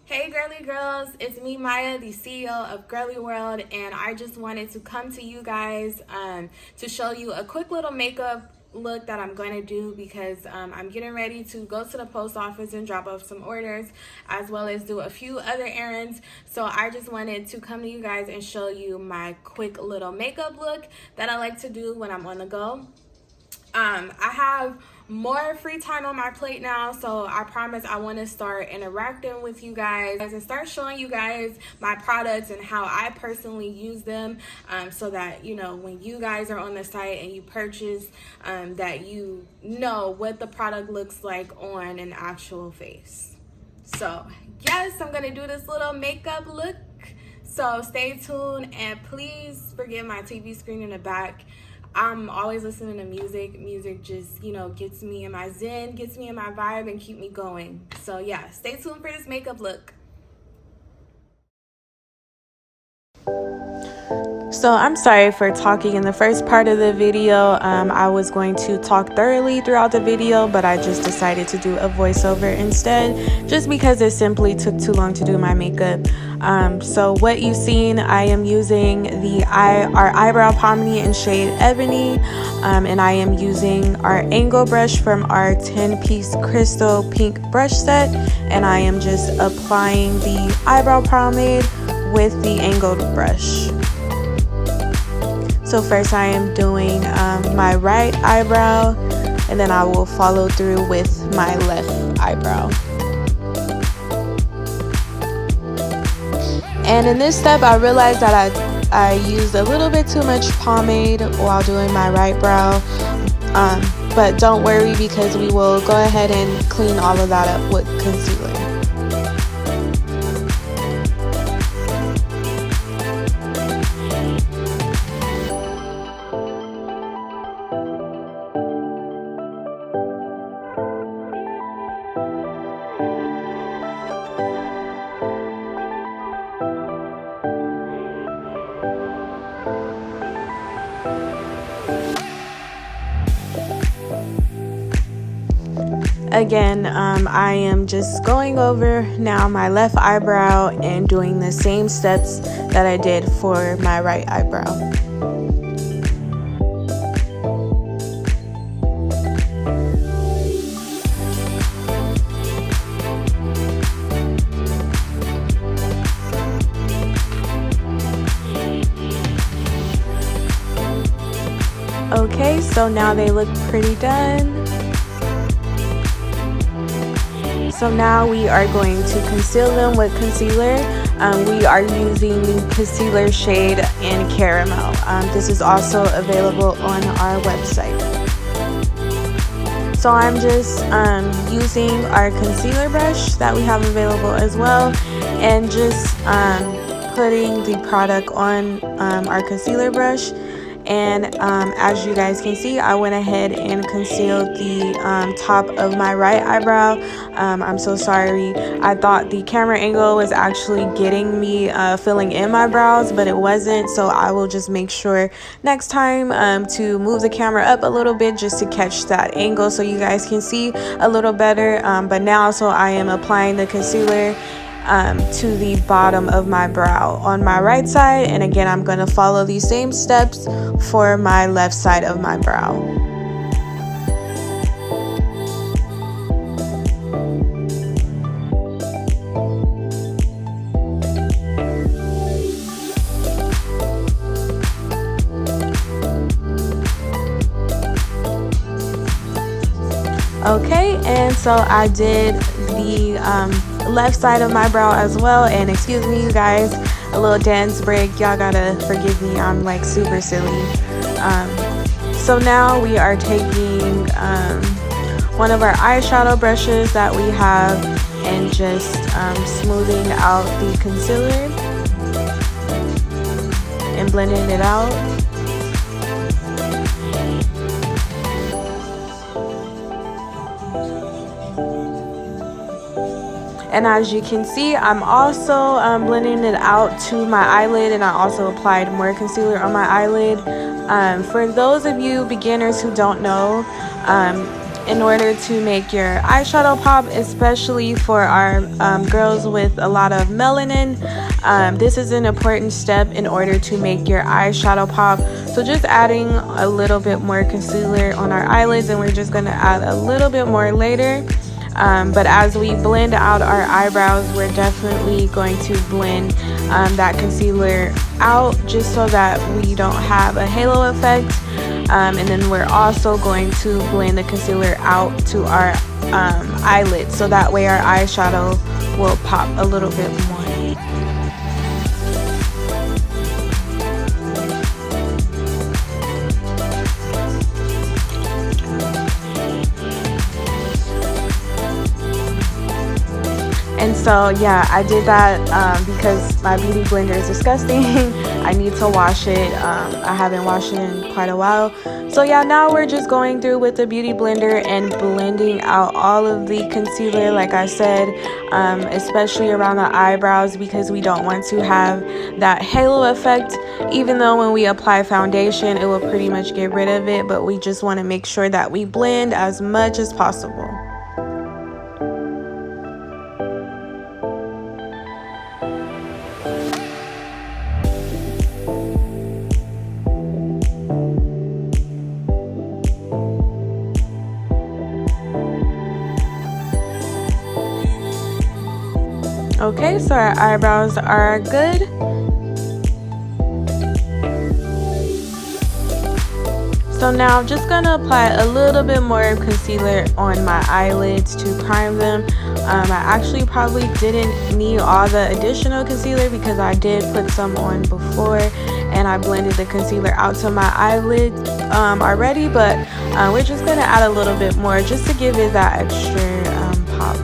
Hey girly girls, it's me Maya, the CEO of Girly World, and I just wanted to come to you guys to show you a quick little makeup look that I'm going to do because I'm getting ready to go to the post office and drop off some orders as well as do a few other errands. So I just wanted to come to you guys and show you my quick little makeup look that I like to do when I'm on the go. I have more free time on my plate now, so I promise I want to start interacting with you guys and start showing you guys my products and how I personally use them, so that when you guys are on the site and you purchase, that you know what the product looks like on an actual face. So yes, I'm gonna do this little makeup look, so stay tuned and please forgive my TV screen in the back. I'm always listening to music. Music just, gets me in my zen, gets me in my vibe, and keep me going. So yeah, stay tuned for this makeup look. So I'm sorry for talking in the first part of the video. I was going to talk thoroughly throughout the video, but I just decided to do a voiceover instead, just because it simply took too long to do my makeup. So what you've seen, I am using our eyebrow pomade in shade Ebony, and I am using our angle brush from our 10-piece crystal pink brush set, and I am just applying the eyebrow pomade with the angled brush. So first I am doing my right eyebrow, and then I will follow through with my left eyebrow. And in this step I realized that I used a little bit too much pomade while doing my right brow, but don't worry because we will go ahead and clean all of that up with concealer. Again, I am just going over now my left eyebrow and doing the same steps that I did for my right eyebrow. Okay, so now they look pretty done. So now we are going to conceal them with concealer. We are using the concealer shade in Caramel. This is also available on our website. So I'm just using our concealer brush that we have available as well, and just putting the product on our concealer brush. And as you guys can see, I went ahead and concealed the top of my right eyebrow. I'm so sorry. I thought the camera angle was actually getting me filling in my brows, but it wasn't. So I will just make sure next time to move the camera up a little bit just to catch that angle so you guys can see a little better. But now, so I am applying the concealer to the bottom of my brow on my right side, and again I'm going to follow these same steps for my left side of my brow. Okay, and so I did the left side of my brow as well, and excuse me you guys, a little dance break, y'all gotta forgive me, I'm like super silly. So now we are taking one of our eyeshadow brushes that we have and just smoothing out the concealer and blending it out. And as you can see, I'm also blending it out to my eyelid, and I also applied more concealer on my eyelid. For those of you beginners who don't know, in order to make your eyeshadow pop, especially for our girls with a lot of melanin. This is an important step in order to make your eyeshadow pop. So just adding a little bit more concealer on our eyelids, and we're just going to add a little bit more later. But as we blend out our eyebrows, we're definitely going to blend that concealer out just so that we don't have a halo effect. And then we're also going to blend the concealer out to our eyelids, so that way our eyeshadow will pop a little bit more. And so yeah, I did that because my beauty blender is disgusting. I need to wash it. I haven't washed it in quite a while. So yeah, now we're just going through with the beauty blender and blending out all of the concealer, like I said, especially around the eyebrows, because we don't want to have that halo effect. Even though when we apply foundation, it will pretty much get rid of it, but we just want to make sure that we blend as much as possible. Okay, so our eyebrows are good. So now I'm just going to apply a little bit more concealer on my eyelids to prime them. I actually probably didn't need all the additional concealer because I did put some on before and I blended the concealer out to my eyelid already, but we're just going to add a little bit more just to give it that extra pop.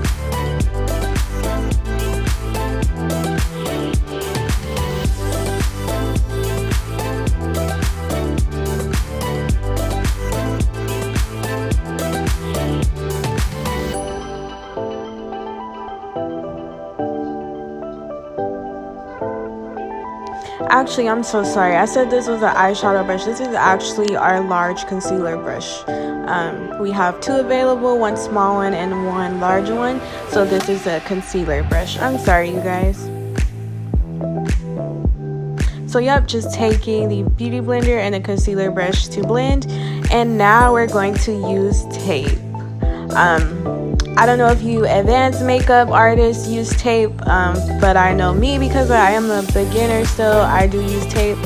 Actually, I'm so sorry. I said this was an eyeshadow brush. This is actually our large concealer brush. We have two available, one small one and one large one. So this is a concealer brush. I'm sorry, you guys. So yep, just taking the beauty blender and a concealer brush to blend. And now we're going to use tape. I don't know if you advanced makeup artists use tape, but I know me, because I am a beginner still, I do use tape.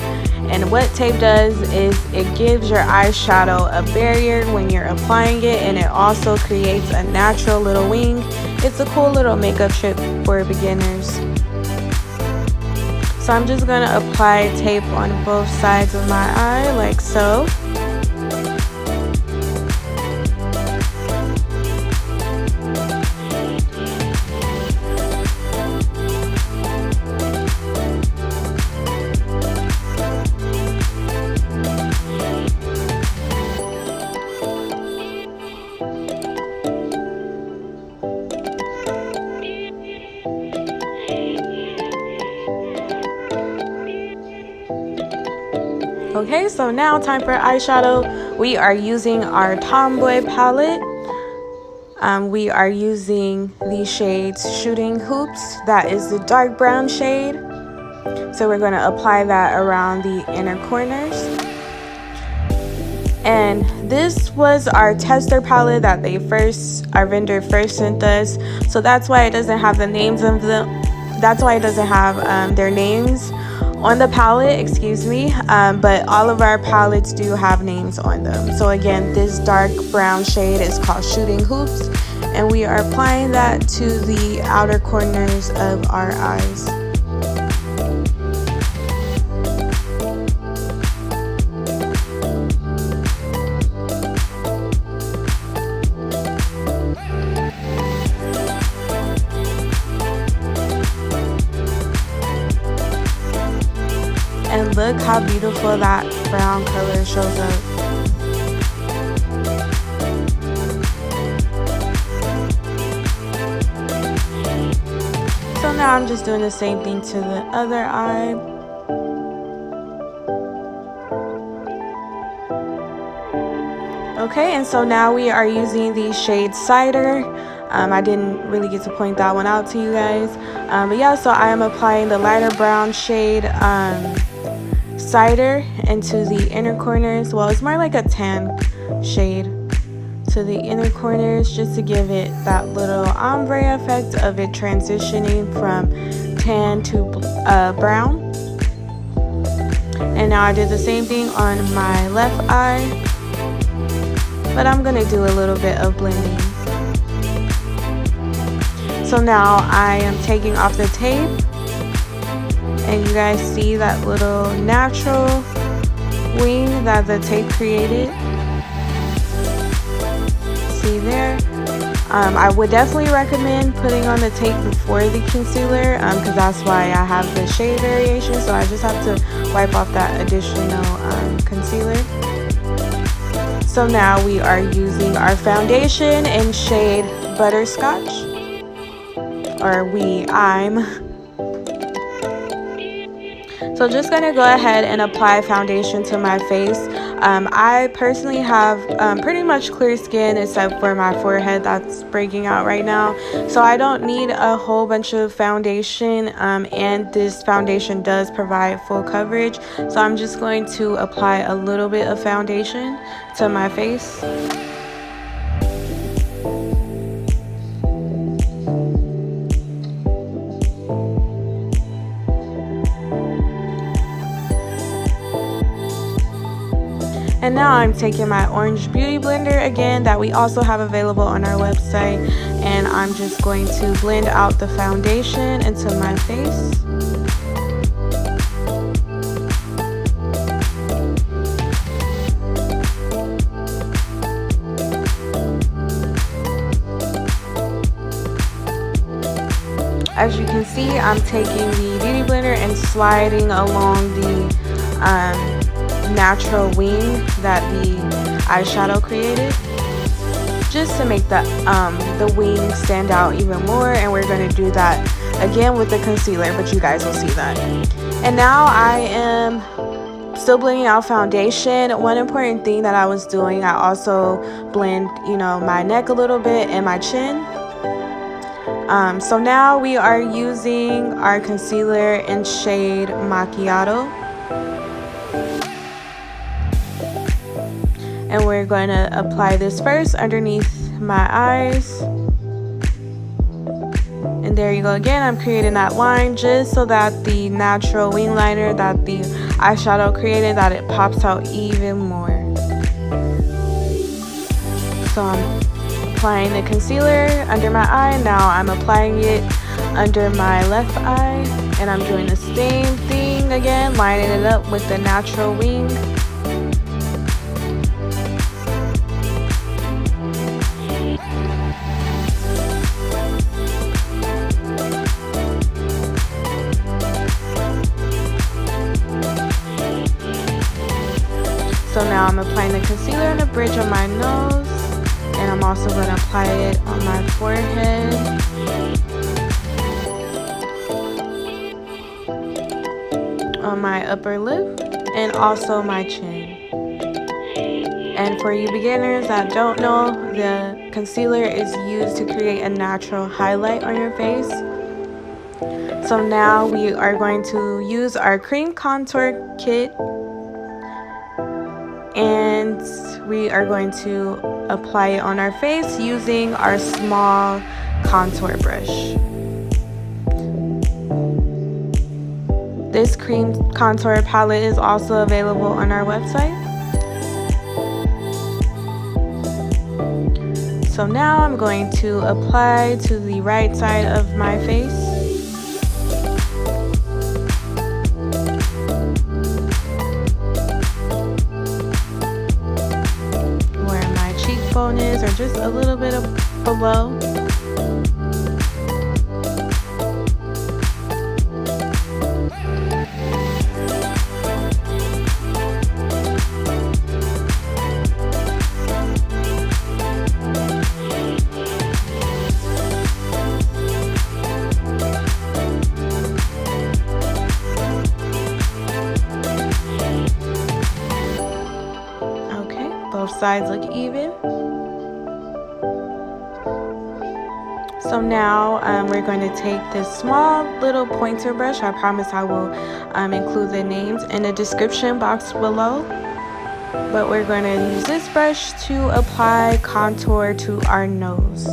And what tape does is it gives your eyeshadow a barrier when you're applying it, and it also creates a natural little wing. It's a cool little makeup trick for beginners. So I'm just going to apply tape on both sides of my eye like so. Okay, so now time for eyeshadow. We are using our Tomboy palette. We are using the shades Shooting Hoops. That is the dark brown shade. So we're going to apply that around the inner corners. And this was our tester palette that our vendor first sent us. So that's why it doesn't have the names of them. That's why it doesn't have their names on the palette, excuse me, but all of our palettes do have names on them. So again, this dark brown shade is called Shooting Hoops, and we are applying that to the outer corners of our eyes. And look how beautiful that brown color shows up. So now I'm just doing the same thing to the other eye. Okay, and so now we are using the shade Cider. I didn't really get to point that one out to you guys. But yeah, so I am applying the lighter brown shade Cider into the inner corners. Well, it's more like a tan shade to the inner corners, just to give it that little ombre effect of it transitioning from tan to brown. And now I did the same thing on my left eye, but I'm gonna do a little bit of blending. So now I am taking off the tape, and you guys see that little natural wing that the tape created. See there? I would definitely recommend putting on the tape before the concealer, because that's why I have the shade variation, so I just have to wipe off that additional concealer. So now we are using our foundation in shade Butterscotch, or I'm. So just gonna go ahead and apply foundation to my face. I personally have pretty much clear skin except for my forehead that's breaking out right now. So I don't need a whole bunch of foundation, and this foundation does provide full coverage. So I'm just going to apply a little bit of foundation to my face. And now I'm taking my orange beauty blender again that we also have available on our website, and I'm just going to blend out the foundation into my face. As you can see, I'm taking the beauty blender and sliding along the natural wing that the eyeshadow created, just to make the wing stand out even more. And we're going to do that again with the concealer, but you guys will see that. And now I am still blending out foundation. One important thing that I was doing, I also blend my neck a little bit and my chin. So now we are using our concealer in shade Machiatto. And we're going to apply this first underneath my eyes. And there you go again. I'm creating that line just so that the natural wing liner that the eyeshadow created, that it pops out even more. So I'm applying the concealer under my eye. Now I'm applying it under my left eye. And I'm doing the same thing again, lining it up with the natural wing. So now I'm applying the concealer on the bridge of my nose, and I'm also going to apply it on my forehead, on my upper lip, and also my chin. And for you beginners that don't know, the concealer is used to create a natural highlight on your face. So now we are going to use our cream contour kit, and we are going to apply it on our face using our small contour brush. This cream contour palette is also available on our website. So now I'm going to apply to the right side of my face. Is, or just a little bit below. sides look even. So now we're going to take this small little pointer brush. I promise I will include the names in the description box below. But we're going to use this brush to apply contour to our nose.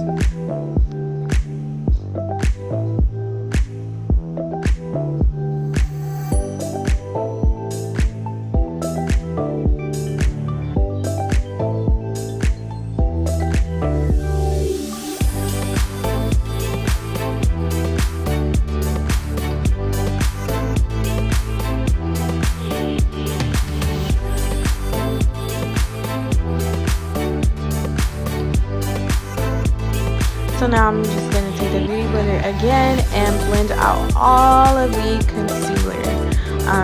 So now I'm just going to take the beauty blender again and blend out all of the concealer.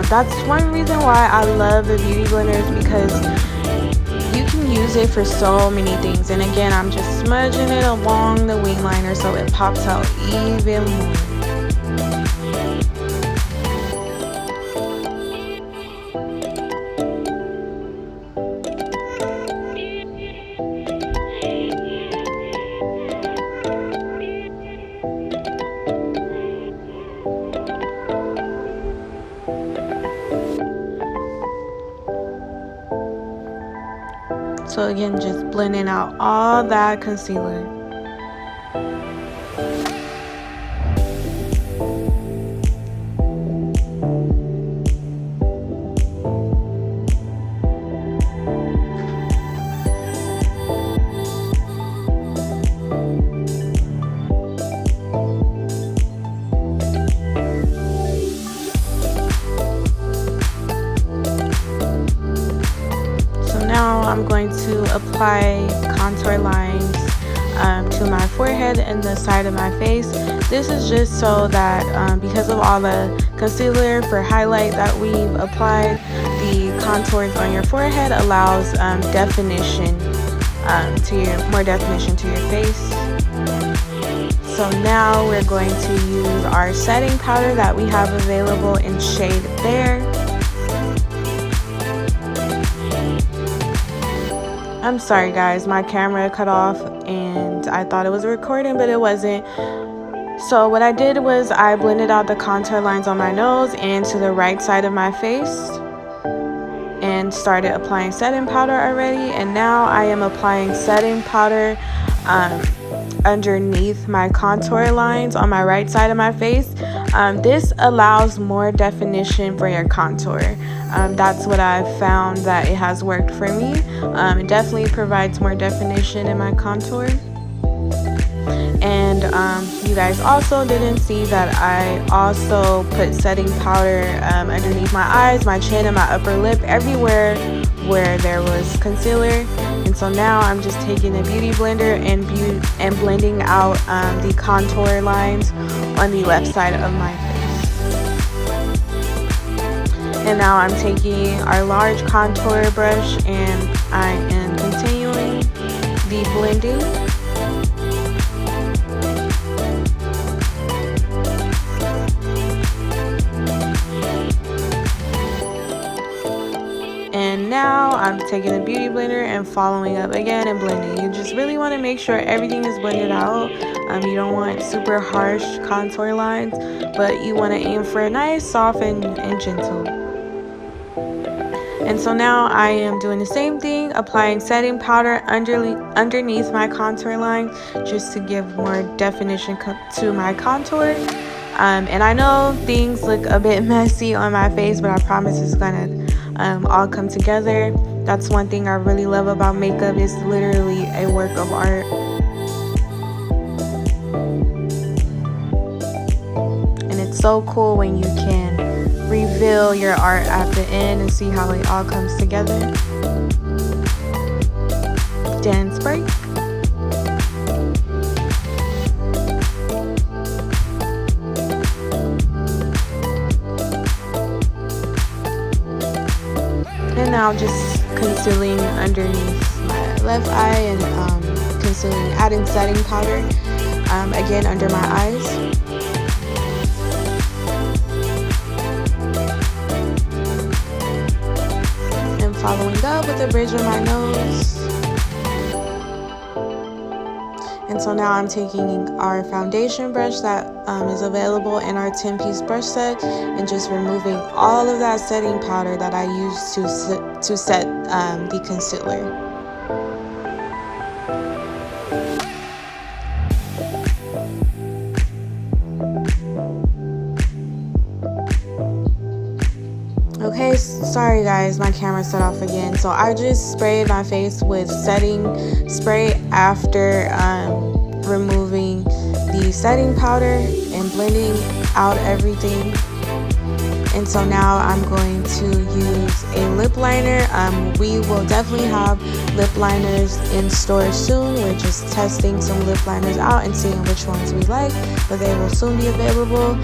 That's one reason why I love the beauty blenders, because you can use it for so many things. And again, I'm just smudging it along the wing liner so it pops out even more. So again, just blending out all that concealer. Now I'm going to apply contour lines to my forehead and the side of my face. This is just so that because of all the concealer for highlight that we've applied, the contours on your forehead allows definition more definition to your face. So now we're going to use our setting powder that we have available in shade Bare. I'm sorry guys, my camera cut off and I thought it was recording, but it wasn't. So what I did was I blended out the contour lines on my nose and to the right side of my face and started applying setting powder already. And now I am applying setting powder underneath my contour lines on my right side of my face. This allows more definition for your contour. That's what I've found that it has worked for me. It definitely provides more definition in my contour. And you guys also didn't see that I also put setting powder underneath my eyes, my chin, and my upper lip, everywhere where there was concealer. And so now I'm just taking a beauty blender and blending out the contour lines on the left side of my face. And now I'm taking our large contour brush and I am continuing the blending. And now I'm taking a beauty blender and following up again and blending. You just really want to make sure everything is blended out. You don't want super harsh contour lines, but you want to aim for a nice, soft, and gentle. And so now I am doing the same thing, applying setting powder underneath my contour line just to give more definition to my contour. And I know things look a bit messy on my face, but I promise it's gonna all come together. That's one thing I really love about makeup, is literally a work of art. And it's so cool when you can reveal your art at the end and see how it all comes together. Dance break. And now just concealing underneath my left eye and concealing, adding setting powder again under my eyes. Following up with the bridge of my nose. so now I'm taking our foundation brush that is available in our 10-piece brush set and just removing all of that setting powder that I used to set the concealer. Okay, sorry guys, my camera set off again. So I just sprayed my face with setting spray after removing the setting powder and blending out everything. And so now I'm going to use a lip liner. We will definitely have lip liners in store soon. We're just testing some lip liners out and seeing which ones we like, but they will soon be available,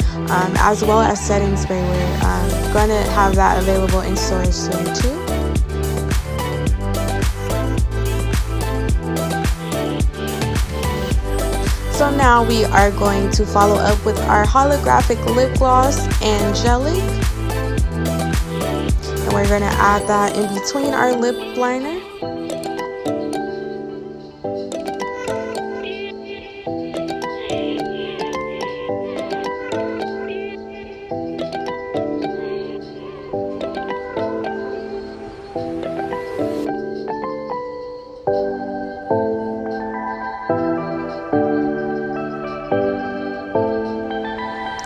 as well as setting spray. We're going to have that available in store soon too. So now we are going to follow up with our holographic lip gloss, Angelic. And we're going to add that in between our lip liner.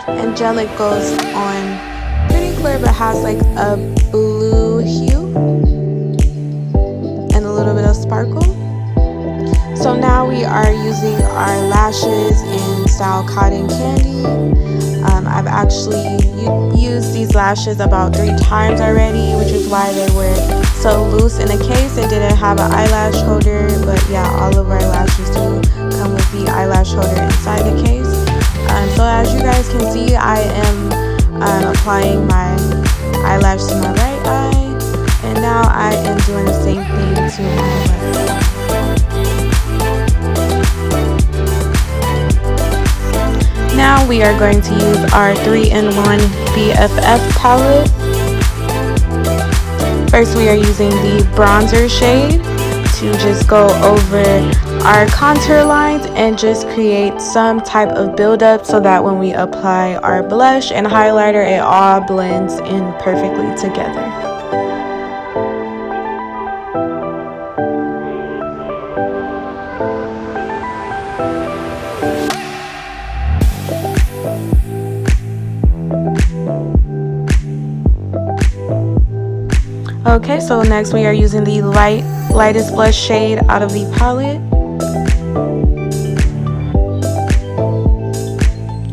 Angelic goes on pretty clear but has like a blue hue and a little bit of sparkle. So now we are using our lashes in style Cotton Candy. I've actually used these lashes about 3 times already, which is why they were so loose in the case. They didn't have an eyelash holder, but yeah, all of our lashes do come with the eyelash holder inside the case. So as you guys can see, I am applying my eyelash to my right eye, and now I am doing the same thing to my left eye. Now we are going to use our 3-in-1 BFF palette. First we are using the bronzer shade to just go over our contour lines and just create some type of buildup so that when we apply our blush and highlighter, it all blends in perfectly together. Okay, so next we are using the lightest blush shade out of the palette.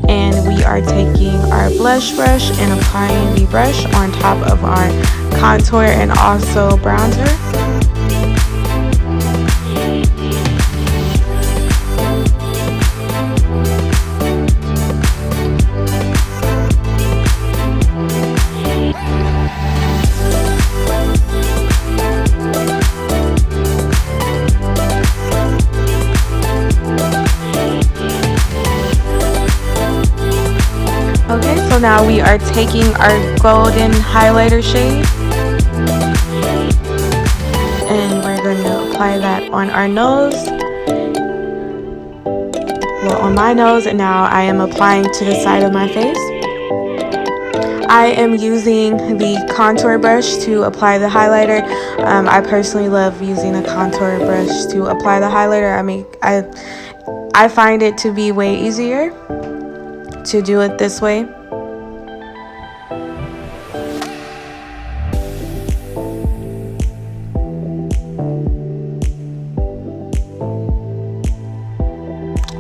And we are taking our blush brush and applying the brush on top of our contour and also bronzer. Okay, so now we are taking our golden highlighter shade and we're going to apply that on our nose. Well, on my nose, and now I am applying to the side of my face. I am using the contour brush to apply the highlighter. I personally love using a contour brush to apply the highlighter. I find it to be way easier to do it this way.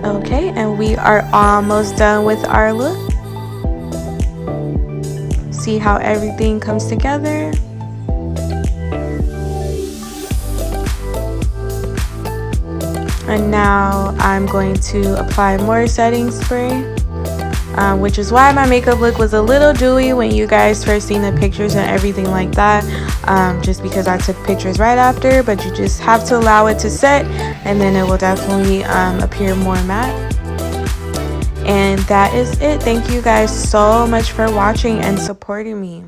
Okay, and we are almost done with our look. See how everything comes together. And now I'm going to apply more setting spray, which is why my makeup look was a little dewy when you guys first seen the pictures and everything like that, just because I took pictures right after, but you just have to allow it to set and then it will definitely appear more matte. And that is it. Thank you guys so much for watching and supporting me.